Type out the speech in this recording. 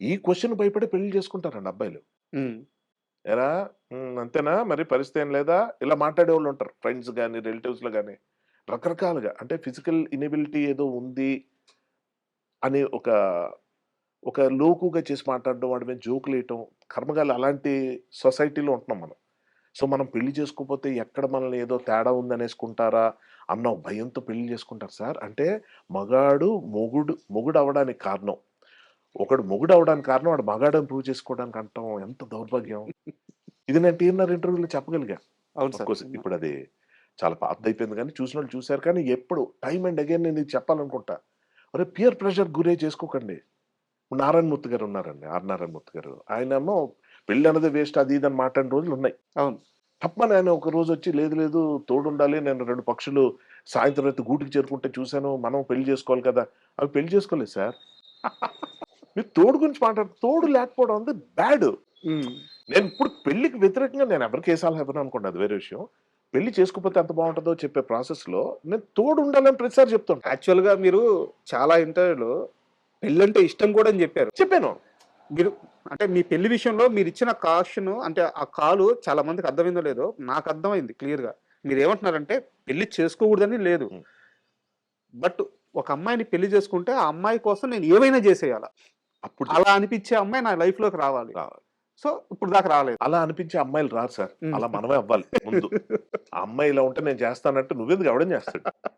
ఈ క్వెషన్ భయపడి పెళ్లి చేసుకుంటారండి అబ్బాయిలు. హ్మ్. "ఏరా అంతేనా మరి పరిస్థితి ఏం లేదా?" ఇలా మాట్లాడేవాళ్ళుంటారు. ఫ్రెండ్స్ గాని, రిలేటివ్స్‌లో గాని రకరకాలుగా. అంటే ఫిజికల్ ఇనబిలిటీ ఏదో ఉంది అని ఒక లోకుగా చేసి మాట్లాడడం, వాడి మీద జోకులేయటం, కర్మగాలి అలాంటి సొసైటీలో ఉంటున్నాం మనం. సో, మనం పెళ్లి చేసుకోపోతే ఎక్కడ మనల్ని ఏదో తేడా ఉందనేసుకుంటారా అన్న ఒక భయంతో పెళ్లి చేసుకుంటారు సార్. అంటే మగాడు మొగుడవ్వడానికి కారణం. ఒకడు మొగుడవ్వడానికి కారణం వాడు మగాడని ప్రూవ్ చేసుకోవడానికి అంటాం ఎంత దౌర్భాగ్యం. ఇది నేను టీఎన్ఆర్ ఇంటర్వ్యూలో చెప్పగలిగా. అవును సార్. ఆఫ్‌కోర్స్ ఇప్పుడది చాలా పాతదయిపోయింది గానీ, చూసినోళ్ళు చూసారు. కానీ ఎప్పుడు టైమ్ అండ్ అగైన్ నేను ఇది చెప్పాలనుకుంటా. అరే! పియర్ ప్రెషర్ గురై చేసుకోకండి. నారాయణమూర్తి గారున్నారండి. నారాయణమూర్తి గారు. ఆయనేమో పెళ్లన్నదే వేస్ట్ అది ఇది అని మాట్లాడిన రోజులున్నాయి. అవును. టప్పని ఆయన ఒక రోజొచ్చి లేదు లేదు తోడుండాలి. నేను 2 పక్షులు సాయంత్రం అయితే గూటికి చేరుకుంటే చూసాను. మనం పెళ్లి చేసుకోవాలి కదా! అవి పెళ్లి చేసుకోలేదు సార్. మీరు తోడు గురించి తోడు లేకపోవడం అనేది బ్యాడ్. హ్మ్. నేనిప్పుడు పెళ్ళికి వ్యతిరేకంగా నేను ఎవరికీ ఏ సలహా ఇవ్వననుకోండి అది వేరే విషయం. పెళ్లి చేసుకోకపోతే ఎంత బావుంటదో చెప్పే ప్రాసెస్‌లో నేను తోడుండాలని ప్రతిసారి చెప్తుంటా. యాక్చువల్‌గా మీరు చాలా ఇంటర్వ్యూలో పెళ్ళంటే ఇష్టం కూడా అని జెప్పారు. చెప్పాను. మీరు అంటే మీ పెళ్లి విషయంలో మీరిచ్చిన కాషను అంటే ఆ కాలు చాలా మందికి అర్థమైందో లేదో నాకు అర్థమైంది క్లియర్‌గా. మీరేమంటున్నారంటే పెళ్లి చేసుకోకూడదని లేదు. హ్మ్. బట్ ఒక అమ్మాయిని పెళ్లి చేసుకుంటే ఆ అమ్మాయి కోసం నేను ఏమైనా జేసేయాల. అప్పుడు అలా చెప్తా. అనిపిచ్చే అమ్మాయి నా లైఫ్‌లోకి రావాలి. రావాలి. సో, ఇప్పుడు దాకా రాలేదు. అలా అనిపించే అమ్మాయిలు రారు సార్. హ్మ్. అలా మనమే అవ్వాలి ముందు. ఆ అమ్మాయి ఇలా ఉంటే నేను చేస్తానంటే నువ్వెందుకు ఎవడైనా చేస్తాడు.